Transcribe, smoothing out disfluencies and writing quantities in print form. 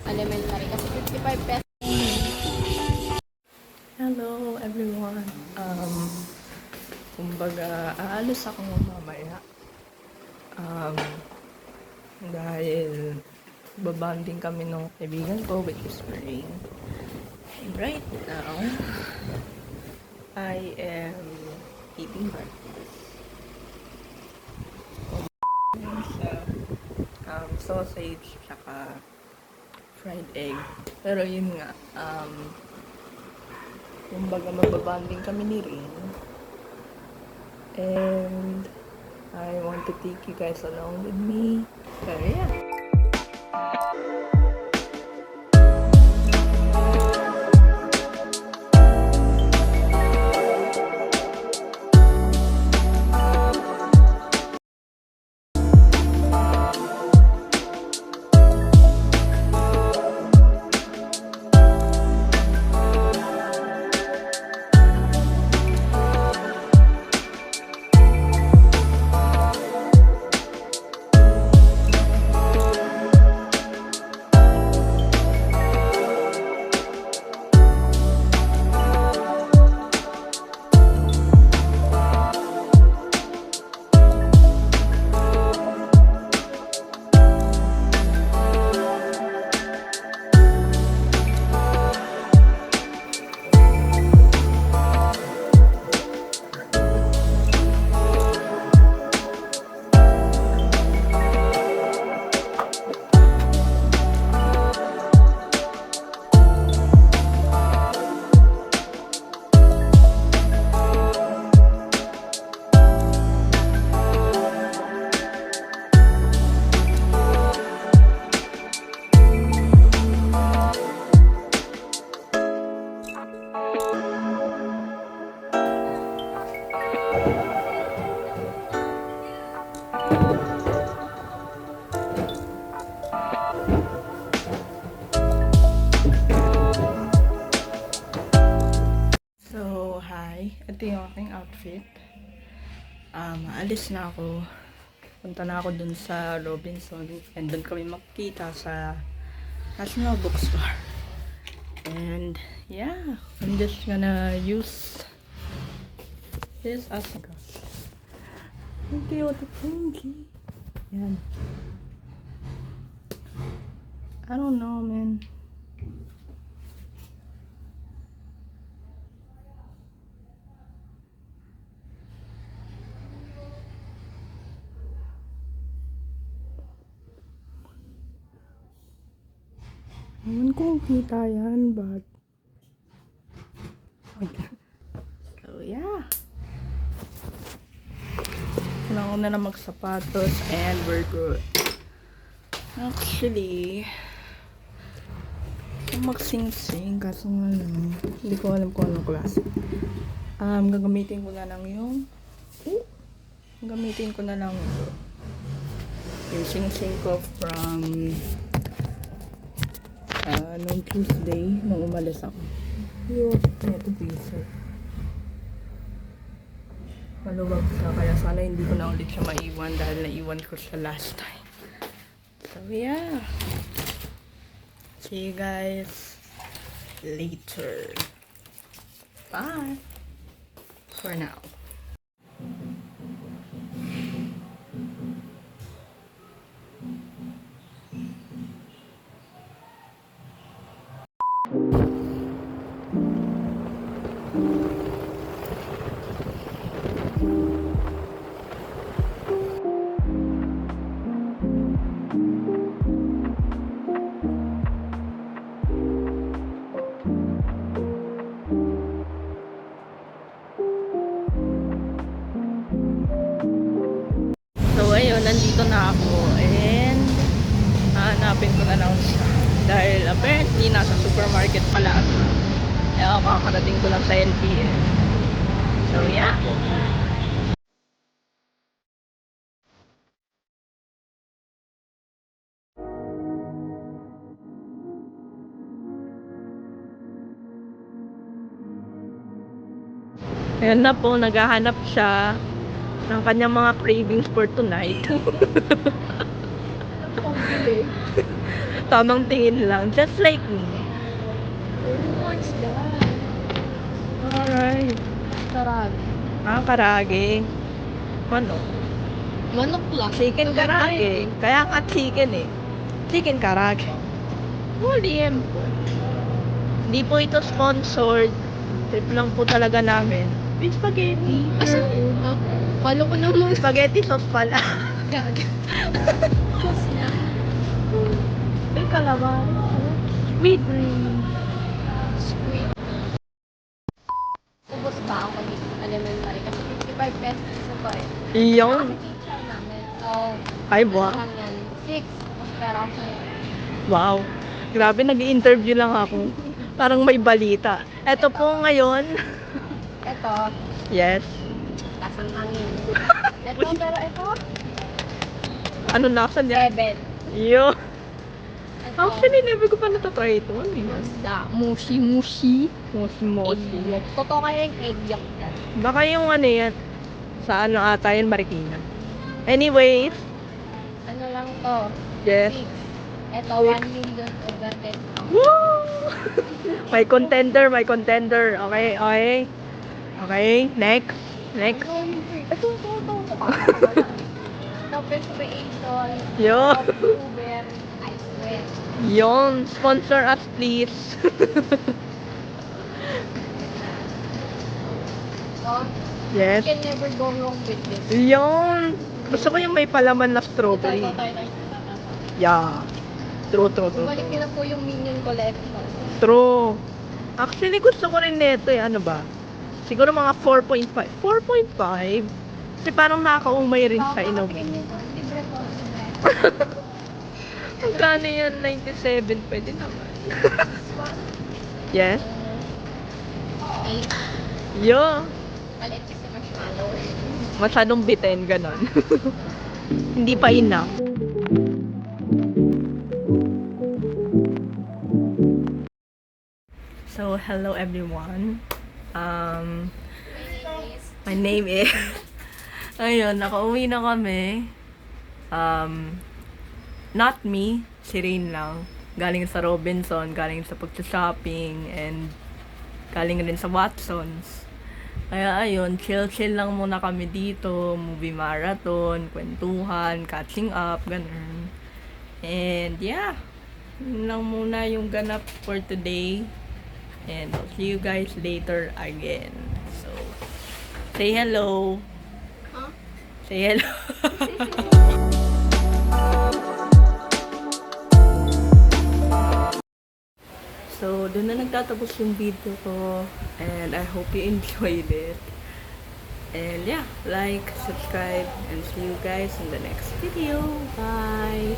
Elementary kasi 55 pesos. Hello everyone. Kumbaga, aalis ako mamaya. Um, dahil babanding kami ng kaibigan ko, which is Spring. And right now, I am eating breakfast. Sausage, tsaka fried egg. Pero yun nga, kumbaga magbabanding kami ni Rin. And I want to take you guys along with me. So yeah. So, hi. Ito yung aking outfit. Alis na ako. Punta na ako dun sa Robinson. And dun kami makikita sa National Bookstore. And, yeah. I'm just gonna use this as a gosh. Ang cute. Funky. Yan. I don't know, man. Ewan ko kung kita yan, but okay. So, yeah. Kailangan ko na magsapatos and we're good. Actually, magsing-sing kaso nga lang, hindi ko alam kung anong klase. Gagamitin ko na lang yung yung sing-sing ko from noong Tuesday, nung umalis ako. Yung, eto piso. Maluwag siya, kaya sana hindi ko na ulit siya maiwan dahil naiwan ko siya last time. So yeah. See you guys later. Bye. For now. Nandito na ako and hanapin ko na lang siya dahil apparently nasa supermarket pala ako. Kakarating ko lang sa LPN. So yeah. Ayan na po, naghahanap siya ng kanyang mga cravings for tonight. Tamang tingin lang. Just like me. What's that? Alright. Karami. Karage. Ano? Manok lang. Chicken karage. Kaya nga chicken eh. Chicken karage. William. Hindi po ito sponsored. Trip lang po talaga namin. With spaghetti. Asa una? Palo ko naman. Spaghetti sauce pala. Gag. Sauce na. May calamari. Sweet. Sweet. Ubus pa ako dito. Elementary. Kasi 55 pesos isa pa eh. Iyon. Kasi teacher namin. So, Ay, wow. parang yan. 6. Tapos pera ako. Wow. Grabe, nag-i-interview lang ako. Parang may balita. Eto po ngayon. Ito. Yes. Lasang hangin. Ito, pero ito. Ano lasa niya? 7. Yo. Ito. Actually, never ko pa natatry ito. Ano yun? Basta, mushi-mushi. Mosi. Totoo kaya yung egg yolk yan. Baka yung ano yan. Sa ano ata yun, Marikina. Anyways. Ano lang to? Yes. 6. Ito, 1 million over 10. Woo! May contender. Okay, okay. Okay, next. Next. Ito. Tapos creation. Yo. Uber. I swear. Yon, sponsor us please. So, Yes. you can never go wrong with this. Yon. Gusto ko yung may palaman na strawberry. Tayo. Yeah. True. Bumalik nyo na po yung minion collection. True. Actually, gusto ko rin nito eh. Ano ba? Siguro mga 4.5. 4.5? Kasi parang nakakaumay rin sa inom. Libre po. Magkano yan? 97. Pwede naman. Yes? 8. Yo. Malit kasi marshmallow. Masyadong bitin, ganon. Hindi pa enough. So, hello everyone. My name is ayun, nakauwi na kami. Not me, si Rain lang. Galing sa Robinson, galing sa pag-shopping, and galing rin sa Watsons. Kaya ayun, chill lang muna kami dito, movie marathon, kwentuhan, catching up, ganun. And yeah, yun lang muna yung ganap for today. And I'll see you guys later again. So, say hello. Huh? Say hello. So, doon na nagtatapos yung video ko. And I hope you enjoyed it. And yeah, like, subscribe, and see you guys in the next video. Bye!